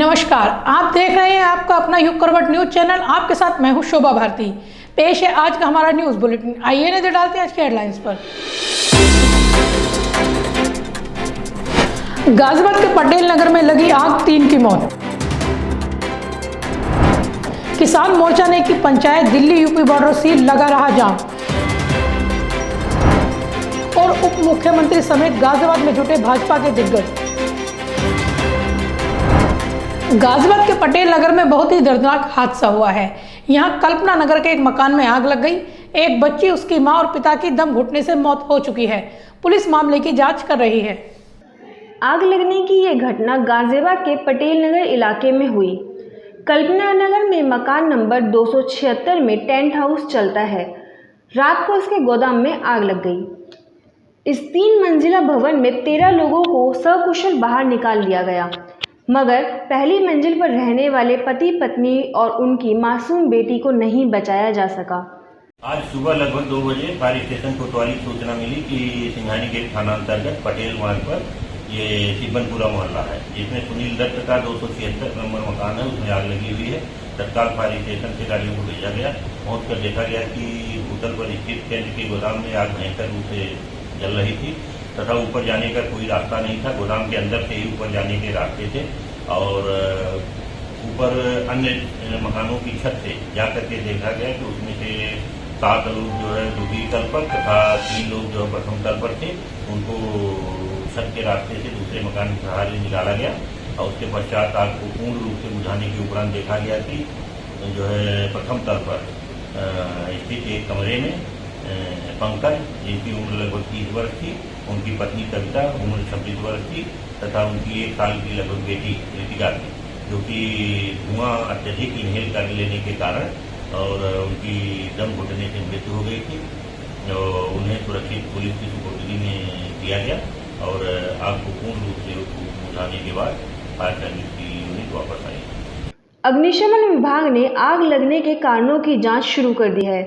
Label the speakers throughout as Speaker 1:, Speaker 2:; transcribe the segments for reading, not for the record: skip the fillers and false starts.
Speaker 1: नमस्कार, आप देख रहे हैं आपका अपना युग करवट न्यूज चैनल। आपके साथ मैं हूं शोभा भारती। पेश है आज का हमारा न्यूज बुलेटिन। आइए नजर डालते हैं आज के हेडलाइंस पर। गाजियाबाद के पटेल नगर में लगी आग, 3 की मौत। किसान मोर्चा ने की panchayat, Delhi UP border seal, लगा रहा जाम। और उप मुख्यमंत्री समेत गाजियाबाद में जुटे भाजपा के दिग्गज। गाजियाबाद के पटेल नगर में बहुत ही दर्दनाक हादसा हुआ है। यहां कल्पना नगर के एक मकान में आग लग गई। एक बच्ची, उसकी मां और पिता की दम घुटने से मौत हो चुकी है। पुलिस मामले की जांच कर रही है।
Speaker 2: आग लगने की ये घटना गाजियाबाद के पटेल नगर इलाके में हुई। कल्पना नगर में मकान नंबर 276 में टेंट हाउस चलता है। रात को उसके गोदाम में आग लग गई। इस 3 मंजिला भवन में 13 लोगों को सकुशल बाहर निकाल लिया गया, मगर पहली मंजिल पर रहने वाले पति पत्नी और उनकी मासूम बेटी को नहीं बचाया जा सका।
Speaker 3: आज सुबह लगभग 2 बजे फायर स्टेशन कोतवाली सूचना मिली कि सिंघानी गेट थाना अंतर्गत पटेल मार्ग पर ये सिब्बनपुरा मोहल्ला है, जिसमें सुनील दत्त का 276 नंबर मकान है, उसमें आग लगी हुई है। तत्काल फायर स्टेशन से गाड़ियों को भेजा गया। पहुंच कर देखा गया कि होटल पर स्थित केंद्र के गोदाम में आग भयंकर रूप से जल रही थी तथा ऊपर जाने का कोई रास्ता नहीं था। गोदाम के अंदर से ही ऊपर जाने के रास्ते थे और ऊपर अन्य मकानों की छत से जाकर के देखा गया कि उसमें से 7 लोग जो है दूसरी तल पर तथा 3 लोग जो है प्रथम तल पर थे। उनको छत के रास्ते से दूसरे मकान के सहारे निकाला गया और उसके पश्चात आग को पूर्ण रूप से बुझाने के उपरांत देखा गया कि जो है प्रथम तल पर स्थित एक कमरे में पंकज, जिनकी उम्र लगभग 30 वर्ष थी, उनकी पत्नी कविता, उम्र 26 वर्ष थी तथा उनकी 1 साल की लगभग बेटी ऋतिका थी, जो कि धुआं अत्यधिक इनहेल कर लेने के कारण और उनकी दम घुटने से मृत्यु हो गई थी। उन्हें सुरक्षित पुलिस की सुपुर्दगी में दिया गया और आग को पूर्ण रूप से बुझाने के बाद फायर सर्विस की यूनिट वापस आई।
Speaker 2: अग्निशमन विभाग ने आग लगने के कारणों की जांच शुरू कर दी है।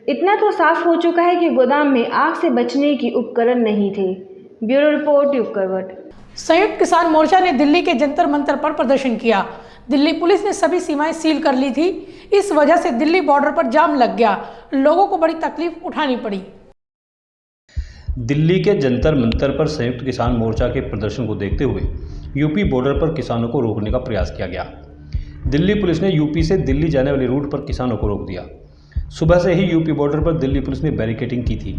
Speaker 2: इतना तो साफ हो चुका है कि गोदाम में आग से बचने की उपकरण नहीं थे। ब्यूरो रिपोर्ट, युग करवट।
Speaker 1: संयुक्त किसान मोर्चा ने दिल्ली के जंतर मंतर पर प्रदर्शन किया। दिल्ली पुलिस ने सभी सीमाएं सील कर ली थी। इस वजह से दिल्ली बॉर्डर पर जाम लग गया। लोगों को बड़ी तकलीफ उठानी पड़ी।
Speaker 4: दिल्ली के जंतर मंतर पर संयुक्त किसान मोर्चा के प्रदर्शन को देखते हुए यूपी बॉर्डर पर किसानों को रोकने का प्रयास किया गया। दिल्ली पुलिस ने यूपी से दिल्ली जाने वाले रूट पर किसानों को रोक दिया। सुबह से ही यूपी बॉर्डर पर दिल्ली पुलिस ने बैरिकेडिंग की थी,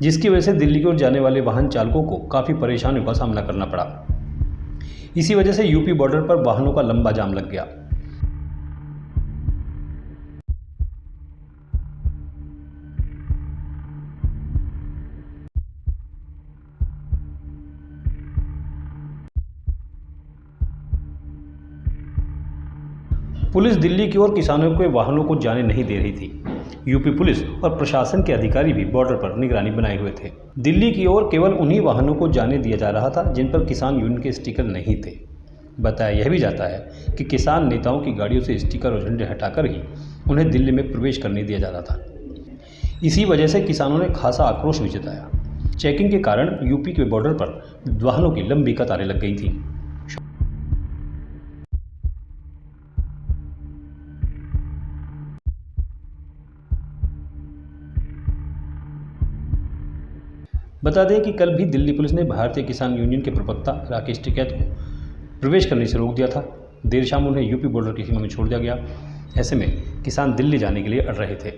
Speaker 4: जिसकी वजह से दिल्ली की ओर जाने वाले वाहन चालकों को काफ़ी परेशानियों का सामना करना पड़ा। इसी वजह से यूपी बॉर्डर पर वाहनों का लंबा जाम लग गया। पुलिस दिल्ली की ओर किसानों के वाहनों को जाने नहीं दे रही थी। यूपी पुलिस और प्रशासन के अधिकारी भी बॉर्डर पर निगरानी बनाए हुए थे। दिल्ली की ओर केवल उन्हीं वाहनों को जाने दिया जा रहा था जिन पर किसान यूनियन के स्टिकर नहीं थे। बताया यह भी जाता है कि किसान नेताओं की गाड़ियों से स्टिकर और झंडे हटाकर ही उन्हें दिल्ली में प्रवेश करने दिया जाता था। इसी वजह से किसानों ने खासा आक्रोश भी जताया। चेकिंग के कारण यूपी के बॉर्डर पर वाहनों की लंबी कतारें लग गई थी। बता दें कि कल भी दिल्ली पुलिस ने भारतीय किसान यूनियन के प्रवक्ता राकेश टिकैत को प्रवेश करने से रोक दिया था। देर शाम उन्हें यूपी बॉर्डर की सीमा में छोड़ दिया गया। ऐसे में किसान दिल्ली जाने के लिए अड़ रहे थे।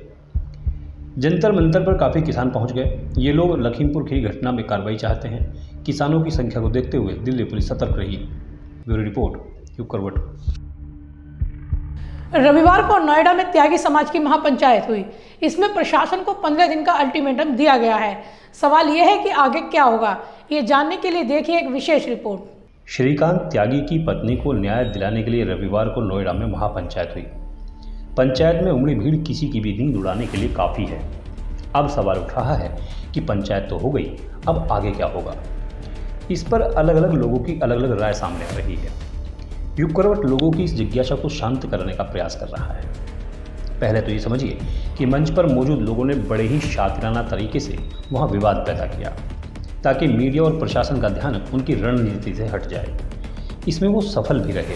Speaker 4: जंतर मंतर पर काफ़ी किसान पहुंच गए। ये लोग लखीमपुर खीरी घटना में कार्रवाई चाहते हैं। किसानों की संख्या को देखते हुए दिल्ली पुलिस सतर्क रही। ब्यूरो रिपोर्ट, युग करवट।
Speaker 1: रविवार को नोएडा में त्यागी समाज की महापंचायत हुई। इसमें प्रशासन को 15 दिन का अल्टीमेटम दिया गया है। सवाल यह है कि आगे क्या होगा, ये जानने के लिए देखिए एक विशेष रिपोर्ट।
Speaker 4: श्रीकांत त्यागी की पत्नी को न्याय दिलाने के लिए रविवार को नोएडा में महापंचायत हुई। पंचायत में उमड़ी भीड़ किसी की भी नींद उड़ाने के लिए काफ़ी है। अब सवाल उठ रहा है कि पंचायत तो हो गई, अब आगे क्या होगा। इस पर अलग अलग लोगों की अलग अलग राय सामने आ रही है। युग करवट लोगों की इस जिज्ञासा को शांत करने का प्रयास कर रहा है। पहले तो ये समझिए कि मंच पर मौजूद लोगों ने बड़े ही शातिराना तरीके से वहाँ विवाद पैदा किया ताकि मीडिया और प्रशासन का ध्यान उनकी रणनीति से हट जाए। इसमें वो सफल भी रहे।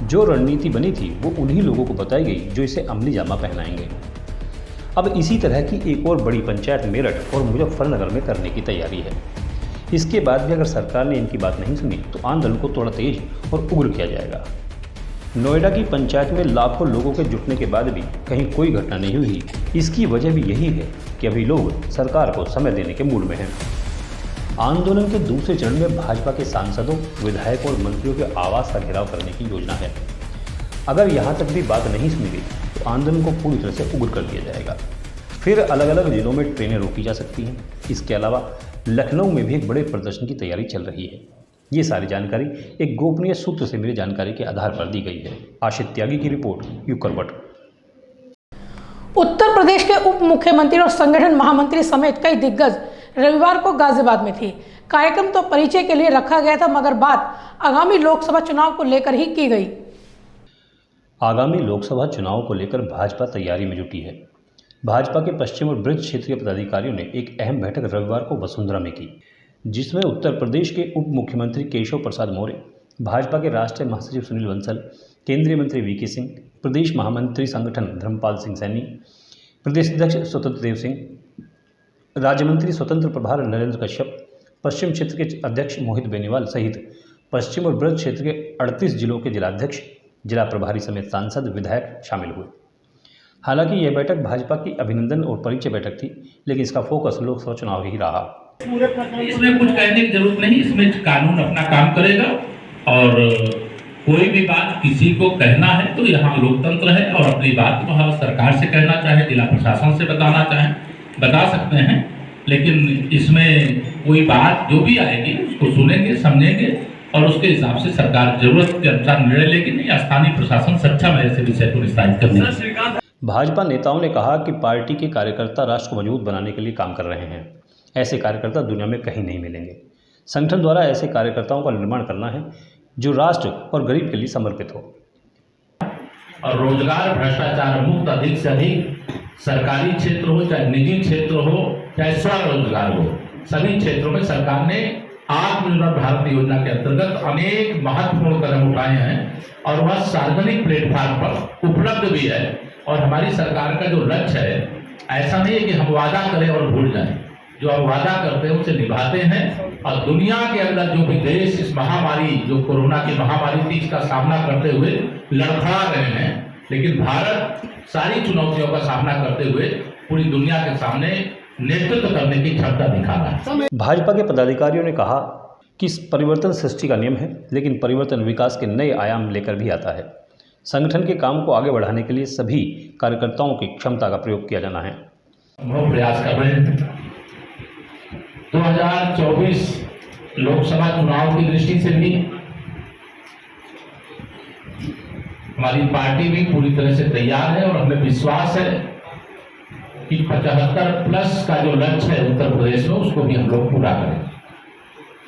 Speaker 4: जो रणनीति बनी थी वो उन्हीं लोगों को बताई गई जो इसे अमली जामा पहनाएंगे। अब इसी तरह की एक और बड़ी पंचायत मेरठ और मुजफ्फरनगर में करने की तैयारी है। इसके बाद भी अगर सरकार ने इनकी बात नहीं सुनी तो आंदोलन को थोड़ा तेज और उग्र किया जाएगा। नोएडा की पंचायत में लाखों लोगों के जुटने के बाद भी कहीं कोई घटना नहीं हुई। इसकी वजह भी यही है कि अभी लोग सरकार को समय देने के मूड में हैं। आंदोलन के दूसरे चरण में भाजपा के सांसदों, विधायकों और मंत्रियों के आवास का घेराव करने की योजना है। अगर यहाँ तक भी बात नहीं सुनी गई तो आंदोलन को पूरी तरह से उग्र कर दिया जाएगा। फिर अलग अलग जिलों में ट्रेनें रोकी जा सकती हैं। इसके अलावा लखनऊ में भी एक बड़े प्रदर्शन की तैयारी चल रही है। ये सारी जानकारी एक गोपनीय सूत्र से मिली जानकारी के आधार पर दी गई है। आशित त्यागी की रिपोर्ट, यू करवट।
Speaker 1: उत्तर प्रदेश के उप मुख्यमंत्री और संगठन महामंत्री समेत कई दिग्गज रविवार को गाजियाबाद में थे। कार्यक्रम तो परिचय के लिए रखा गया था, मगर बात आगामी लोकसभा चुनाव को लेकर ही की गई।
Speaker 4: आगामी लोकसभा चुनाव को लेकर भाजपा तैयारी में जुटी है। भाजपा के पश्चिम और ब्रज क्षेत्रीय पदाधिकारियों ने एक अहम बैठक रविवार को वसुंधरा में की, जिसमें उत्तर प्रदेश के उप मुख्यमंत्री केशव प्रसाद मौर्य, भाजपा के राष्ट्रीय महासचिव सुनील बंसल, केंद्रीय मंत्री वीके सिंह, प्रदेश महामंत्री संगठन धर्मपाल सिंह सैनी, प्रदेश अध्यक्ष स्वतंत्र देव सिंह, राज्य मंत्री स्वतंत्र प्रभार नरेंद्र कश्यप, पश्चिम क्षेत्र के अध्यक्ष मोहित बेनीवाल सहित पश्चिम और ब्रज क्षेत्र के 38 जिलों के जिलाध्यक्ष, जिला प्रभारी समेत सांसद, विधायक शामिल हुए। हालांकि यह बैठक भाजपा की अभिनंदन और परिचय बैठक थी, लेकिन इसका फोकस लोकसभा चुनाव ही रहा।
Speaker 5: इसमें कुछ कहने की जरूरत नहीं, इसमें कानून अपना काम करेगा और कोई भी बात किसी को कहना है तो यहाँ लोकतंत्र है और अपनी बात वहाँ सरकार से कहना चाहे, जिला प्रशासन से बताना चाहे, बता सकते हैं। लेकिन इसमें कोई बात जो भी आएगी उसको सुनेंगे, समझेंगे और उसके हिसाब से सरकार जरूरत के अनुसार निर्णय लेगी। नहीं, स्थानीय प्रशासन सक्षम है ऐसे विषय को निस्तारित करने।
Speaker 4: भाजपा नेताओं ने कहा कि पार्टी के कार्यकर्ता राष्ट्र को मजबूत बनाने के लिए काम कर रहे हैं। ऐसे कार्यकर्ता दुनिया में कहीं नहीं मिलेंगे। संगठन द्वारा ऐसे कार्यकर्ताओं का निर्माण करना है जो राष्ट्र और गरीब के लिए समर्पित हो।
Speaker 5: और रोजगार भ्रष्टाचार मुक्त अधिक से अधिक सरकारी क्षेत्र हो चाहे निजी क्षेत्र हो चाहे स्वरोजगार हो, सभी क्षेत्रों में सरकार ने आत्मनिर्भर भारत योजना के अंतर्गत अनेक महत्वपूर्ण कदम उठाए हैं और वह सार्वजनिक प्लेटफॉर्म पर उपलब्ध भी है। और हमारी सरकार का जो लक्ष्य है, ऐसा नहीं है कि हम वादा करें और भूल जाएं। जो हम वादा करते हैं उसे निभाते हैं और दुनिया के अंदर जो भी देश इस महामारी, जो कोरोना की महामारी थी, इसका सामना करते हुए लड़खड़ा रहे हैं, लेकिन भारत सारी चुनौतियों का सामना करते हुए पूरी दुनिया के सामने नेतृत्व करने की क्षमता दिखा रहा है।
Speaker 4: भाजपा के पदाधिकारियों ने कहा कि परिवर्तन सृष्टि का नियम है, लेकिन परिवर्तन विकास के नए आयाम लेकर भी आता है। संगठन के काम को आगे बढ़ाने के लिए सभी कार्यकर्ताओं की क्षमता का प्रयोग किया जाना है।
Speaker 5: हम प्रयास कर रहे हैं 2024 लोकसभा चुनाव की दृष्टि से भी हमारी पार्टी भी पूरी तरह से तैयार है और हमें विश्वास है कि 75+ का जो लक्ष्य है उत्तर प्रदेश में, उसको भी हम लोग पूरा करें।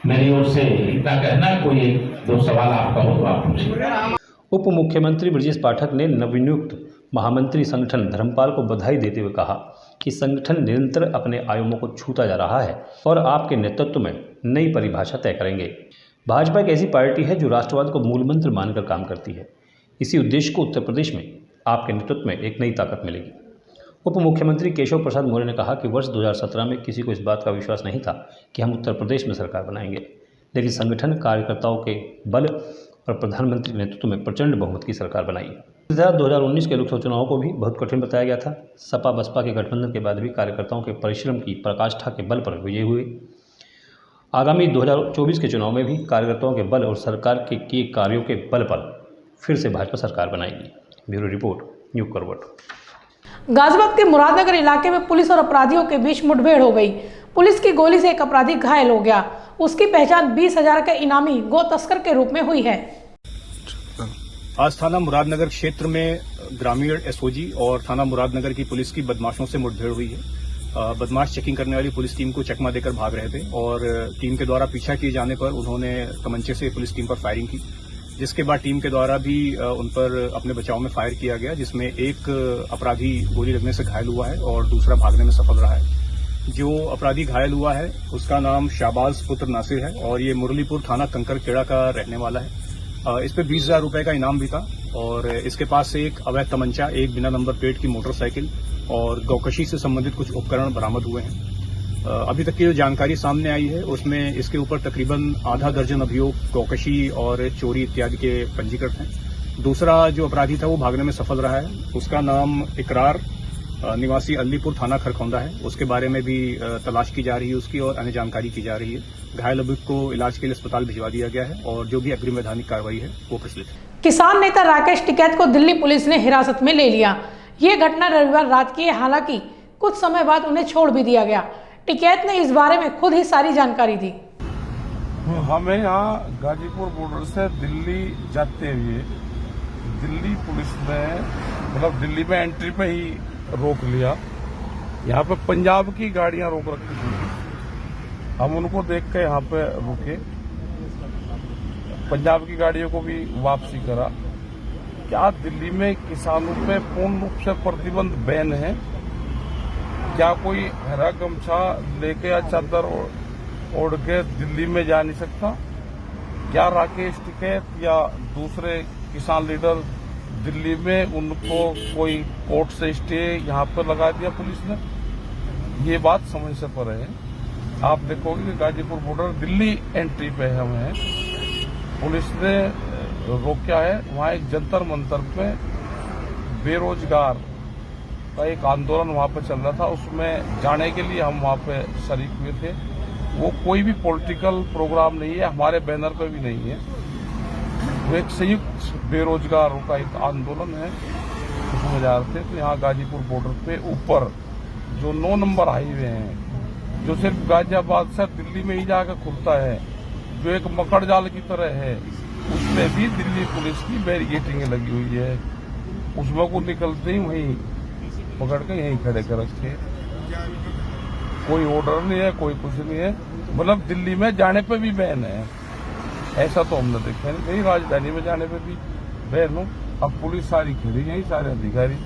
Speaker 5: मेरी ओर से इतना कहना, कोई 1-2 सवाल आपका हो तो आप पूछिए।
Speaker 4: उप मुख्यमंत्री ब्रजेश पाठक ने नवनियुक्त महामंत्री संगठन धर्मपाल को बधाई देते हुए कहा कि संगठन निरंतर अपने आयामों को छूता जा रहा है और आपके नेतृत्व में नई परिभाषा तय करेंगे। भाजपा एक ऐसी पार्टी है जो राष्ट्रवाद को मूल मंत्र मानकर काम करती है। इसी उद्देश्य को उत्तर प्रदेश में आपके नेतृत्व में एक नई ताकत मिलेगी। उप मुख्यमंत्री केशव प्रसाद मौर्य ने कहा कि वर्ष 2017 में किसी को इस बात का विश्वास नहीं था कि हम उत्तर प्रदेश में सरकार बनाएंगे, लेकिन संगठन कार्यकर्ताओं के बल और प्रधानमंत्री के नेतृत्व में प्रचंड बहुमत की सरकार बनाई। 2019 के लोकसभा चुनाव को भी बहुत कठिन बताया गया था। सपा बसपा के गठबंधन के बाद भी कार्यकर्ताओं के परिश्रम की पराकाष्ठा के बल पर विजयी हुए। आगामी 2024 के चुनाव में भी कार्यकर्ताओं के बल और सरकार के किए कार्यों के बल पर फिर से भाजपा सरकार बनाएगी। ब्यूरो रिपोर्ट, न्यू करवट।
Speaker 1: गाजियाबाद के मुरादनगर इलाके में पुलिस और अपराधियों के बीच मुठभेड़ हो गई। पुलिस की गोली से एक अपराधी घायल हो गया। उसकी पहचान 20,000 के इनामी गो तस्कर के रूप में हुई है।
Speaker 6: आज थाना मुरादनगर क्षेत्र में ग्रामीण एसओजी और थाना मुरादनगर की पुलिस की बदमाशों से मुठभेड़ हुई है। बदमाश चेकिंग करने वाली पुलिस टीम को चकमा देकर भाग रहे थे और टीम के द्वारा पीछा किए जाने पर उन्होंने तमंचे से पुलिस टीम पर फायरिंग की, जिसके बाद टीम के द्वारा भी उन पर अपने बचाव में फायर किया गया, जिसमें एक अपराधी गोली लगने से घायल हुआ है और दूसरा भागने में सफल रहा है। जो अपराधी घायल हुआ है उसका नाम शाहबाज पुत्र नासिर है और ये मुरलीपुर थाना कंकरखेड़ा का रहने वाला है इस पे 20,000 रुपए का इनाम भी था और इसके पास से एक अवैध तमंचा, एक बिना नंबर प्लेट की मोटरसाइकिल और गौकशी से संबंधित कुछ उपकरण बरामद हुए हैं। अभी तक की जो जानकारी सामने आई है उसमें इसके ऊपर तकरीबन आधा दर्जन अभियोग गौकशी और चोरी इत्यादि के पंजीकृत हैं। दूसरा जो अपराधी था वो भागने में सफल रहा है। उसका नाम इकरार निवासी अलीपुर थाना खरखौंदा है। उसके बारे में भी तलाश की जा रही है उसकी और अन्य जानकारी की जा रही है। घायल अभियुक्त को इलाज के लिए अस्पताल भिजवा दिया गया है और जो भी अग्रिम वैधानिक कार्रवाई है वो प्रचलित है।
Speaker 1: किसान नेता राकेश टिकैत को दिल्ली पुलिस ने हिरासत में ले लिया। ये घटना रविवार रात की है, हालांकि कुछ समय बाद उन्हें छोड़ भी दिया गया। टिकैत ने इस बारे में खुद ही सारी जानकारी दी।
Speaker 7: हमें यहाँ गाजीपुर बॉर्डर से दिल्ली जाते हुए दिल्ली पुलिस ने मतलब दिल्ली में एंट्री पे ही रोक लिया। यहाँ पे पंजाब की गाड़ियां रोक रखी थी। हम उनको देख के यहाँ पे रुके, पंजाब की गाड़ियों को भी वापसी करा। क्या दिल्ली में किसानों पे पूर्ण रूप से प्रतिबंध बैन है? क्या कोई हरा गमछा लेके या चादर ओढ़ के दिल्ली में जा नहीं सकता? क्या राकेश टिकैत या दूसरे किसान लीडर दिल्ली में उनको कोई कोर्ट से स्टे यहाँ पर लगा दिया पुलिस ने? ये बात समझ से परे है। आप देखोगे कि गाजीपुर बॉर्डर दिल्ली एंट्री पे है, हमें पुलिस ने रोका है। वहाँ एक जंतर मंतर पे बेरोजगार का एक आंदोलन वहाँ पे चल रहा था, उसमें जाने के लिए हम वहाँ पे शरीक हुए थे। वो कोई भी पॉलिटिकल प्रोग्राम नहीं है, हमारे बैनर पे भी नहीं है। वो एक संयुक्त बेरोजगारों का एक आंदोलन है, उसमें जा रहे थे। तो यहाँ गाजीपुर बॉर्डर पे ऊपर जो 9 नंबर हाईवे है, जो सिर्फ गाजियाबाद से दिल्ली में ही जाकर खुलता है, जो एक मकड़ जाल की तरह है, उसमें भी दिल्ली पुलिस की बैरिकेटिंग लगी हुई है। उसमें को निकलते ही वहीं पकड़ के यहीं खड़े कर रखे। कोई ऑर्डर नहीं है, कोई कुछ नहीं है। मतलब दिल्ली में जाने पे भी बैन है, ऐसा तो हमने देखा नहीं। कहीं राजधानी में जाने पे भी बैन हो। अब पुलिस सारी खड़ी है, सारे अधिकारी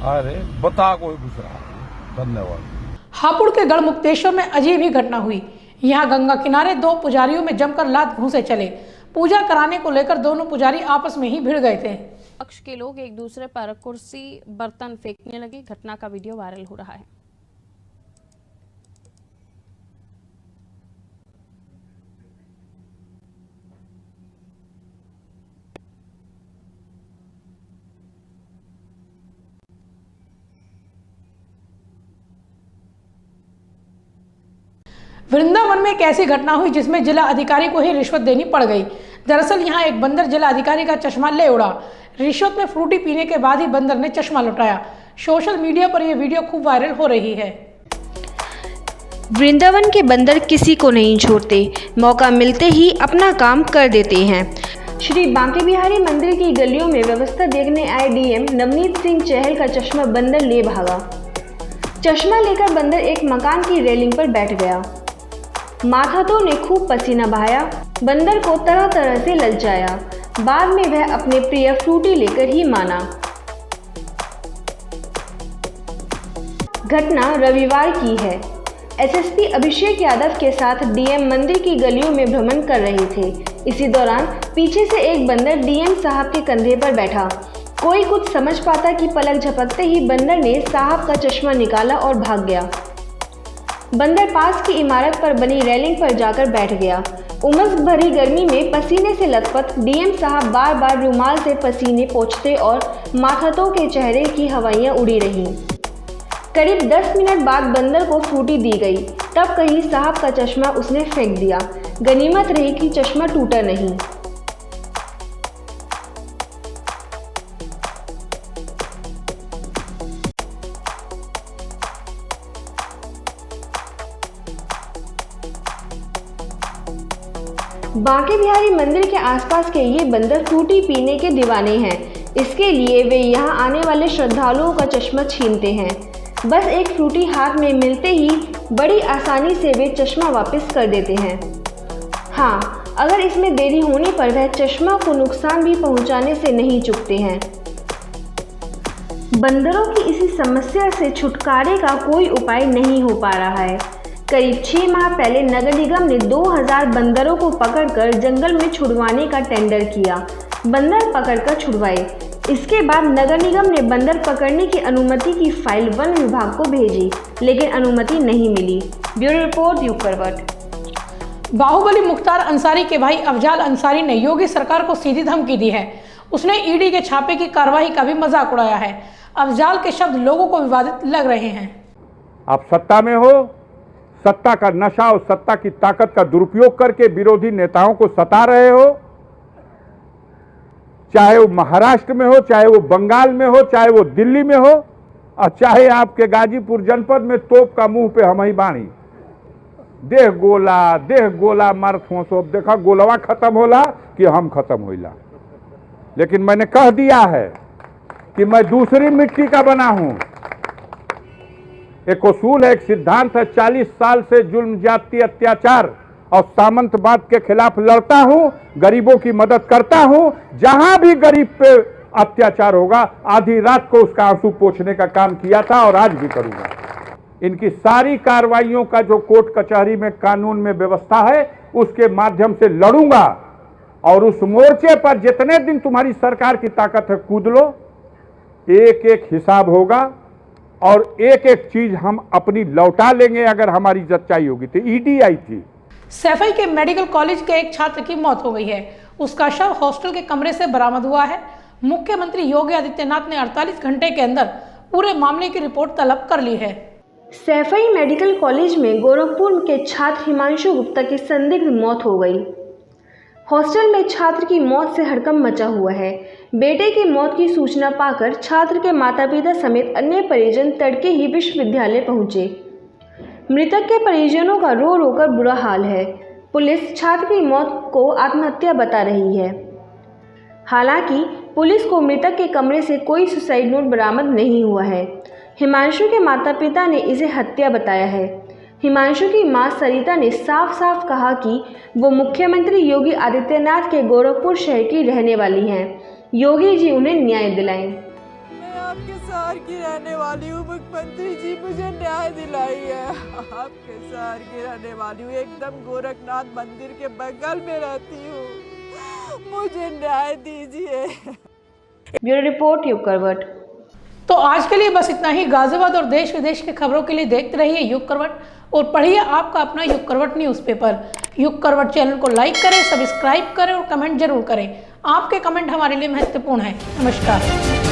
Speaker 7: आ रहे, बता कोई कुछ रहा। धन्यवाद।
Speaker 1: हापुड़ के गढ़मुक्तेश्वर में अजीब ही घटना हुई। यहाँ गंगा किनारे 2 पुजारियों में जमकर लात घूंसे चले। पूजा कराने को लेकर दोनों पुजारी आपस में ही भिड़ गए थे।
Speaker 8: पक्ष के लोग एक दूसरे पर कुर्सी बर्तन फेंकने लगे। घटना का वीडियो वायरल हो रहा है।
Speaker 1: वृंदावन में एक ऐसी घटना हुई जिसमें जिला अधिकारी को ही रिश्वत देनी पड़ गई। दरअसल यहाँ एक बंदर जिला अधिकारी का चश्मा ले उड़ा। रिश्वत में फ्रूटी पीने के बाद ही बंदर ने चश्मा लौटाया। सोशल मीडिया पर यह वीडियो खूब वायरल हो रही है।
Speaker 2: वृंदावन के बंदर किसी को नहीं छोड़ते, मौका मिलते ही अपना काम कर देते हैं। श्री बांके बिहारी मंदिर की गलियों में व्यवस्था देखने आए डीएम नवनीत सिंह चहल का चश्मा बंदर ले भागा। चश्मा लेकर बंदर एक मकान की रेलिंग पर बैठ गया। माथातों ने खूब पसीना बहाया, बंदर को तरह तरह से ललचाया। बाद में वह अपने प्रिय फ्रूटी लेकर ही माना। घटना रविवार की है। एसएसपी अभिषेक यादव के साथ डीएम मंदिर की गलियों में भ्रमण कर रहे थे। इसी दौरान पीछे से एक बंदर डीएम साहब के कंधे पर बैठा। कोई कुछ समझ पाता कि पलक झपकते ही बंदर ने साहब का चश्मा निकाला और भाग गया। बंदर पास की इमारत पर बनी रेलिंग पर जाकर बैठ गया। उमस भरी गर्मी में पसीने से लथपथ डीएम साहब बार बार रुमाल से पसीने पोंछते और माथातों के चेहरे की हवाइयां उड़ी रहीं। करीब 10 मिनट बाद बंदर को फ्रूटी दी गई। तब कहीं साहब का चश्मा उसने फेंक दिया। गनीमत रही कि चश्मा टूटा नहीं। बांके बिहारी मंदिर के आसपास के ये बंदर फ्रूटी पीने के दीवाने हैं। इसके लिए वे यहाँ आने वाले श्रद्धालुओं का चश्मा छीनते हैं। बस एक फ्रूटी हाथ में मिलते ही बड़ी आसानी से वे चश्मा वापस कर देते हैं। हाँ, अगर इसमें देरी होने पर वह चश्मा को नुकसान भी पहुँचाने से नहीं चूकते हैं। बंदरों की इसी समस्या से छुटकारे का कोई उपाय नहीं हो पा रहा है। करीब 6 माह पहले नगर निगम ने 2000 बंदरों को पकड़कर जंगल में छुड़वाने का टेंडर किया। बंदर पकड़कर छुड़वाए। इसके बाद नगर निगम ने बंदर पकड़ने की अनुमति की फाइल वन विभाग को भेजी, लेकिन अनुमति नहीं मिली। ब्यूरो रिपोर्ट युग करवट।
Speaker 1: बाहुबली मुख्तार अंसारी के भाई अफजाल अंसारी ने योगी सरकार को सीधी धमकी दी है। उसने ईडी के छापे की कार्रवाई का भी मजाक उड़ाया है। अफजाल के शब्द लोगों को विवादित लग रहे हैं।
Speaker 9: आप सत्ता में हो, सत्ता का नशा और सत्ता की ताकत का दुरुपयोग करके विरोधी नेताओं को सता रहे हो, चाहे वो महाराष्ट्र में हो, चाहे वो बंगाल में हो, चाहे वो दिल्ली में हो, और चाहे आपके गाजीपुर जनपद में तोप का मुंह पे हम ही बाणी देह गोला मार फोसो। देखा गोलवा खत्म होला कि हम खत्म होइला। लेकिन मैंने कह दिया है कि मैं दूसरी मिट्टी का बना हूं। एक उसूल है, एक सिद्धांत है, 40 साल से जुल्म, जाति, अत्याचार और सामंतवाद के खिलाफ लड़ता हूं, गरीबों की मदद करता हूं। जहां भी गरीब पे अत्याचार होगा, आधी रात को उसका आंसू पोंछने का काम किया था और आज भी करूंगा। इनकी सारी कार्रवाइयों का जो कोर्ट कचहरी में कानून में व्यवस्था है, उसके माध्यम से लड़ूंगा। और उस मोर्चे पर जितने दिन तुम्हारी सरकार की ताकत है कूद लो, एक एक हिसाब होगा और एक एक चीज हम अपनी लौटा लेंगे अगर हमारी सच्चाई होगी। तो ईडी आई थी।
Speaker 1: सैफई के मेडिकल कॉलेज के एक छात्र की मौत हो गई है। उसका शव हॉस्टल के कमरे से बरामद हुआ है। मुख्यमंत्री योगी आदित्यनाथ ने 48 घंटे के अंदर पूरे मामले की रिपोर्ट तलब कर ली है।
Speaker 2: सैफई मेडिकल कॉलेज में गोरखपुर के छात्र हिमांशु गुप्ता की संदिग्ध मौत हो गई। हॉस्टल में छात्र की मौत से हड़कंप मचा हुआ है। बेटे की मौत की सूचना पाकर छात्र के माता पिता समेत अन्य परिजन तड़के ही विश्वविद्यालय पहुंचे। मृतक के परिजनों का रो रो कर बुरा हाल है। पुलिस छात्र की मौत को आत्महत्या बता रही है। हालांकि पुलिस को मृतक के कमरे से कोई सुसाइड नोट बरामद नहीं हुआ है। हिमांशु के माता पिता ने इसे हत्या बताया है। हिमांशु की मां सरिता ने साफ साफ कहा कि वो मुख्यमंत्री योगी आदित्यनाथ के गोरखपुर शहर की रहने वाली हैं। योगी जी उन्हें न्याय दिलाएं।
Speaker 10: मैं आपके शहर की रहने वाली हूँ, मुख्यमंत्री जी मुझे न्याय दिलाई है। आपके शहर की रहने वाली हूँ, एकदम गोरखनाथ मंदिर के बगल में रहती हूँ, मुझे न्याय दीजिए।
Speaker 2: ब्यूरो रिपोर्ट युग करवट।
Speaker 1: तो आज के लिए बस इतना ही। गाजियाबाद और देश विदेश की खबरों के लिए देखते रहिए युग करवट और पढ़िए आपका अपना युग करवट न्यूज़पेपर। युग करवट चैनल को लाइक करें, सब्सक्राइब करें और कमेंट जरूर करें। आपके कमेंट हमारे लिए महत्वपूर्ण है। नमस्कार।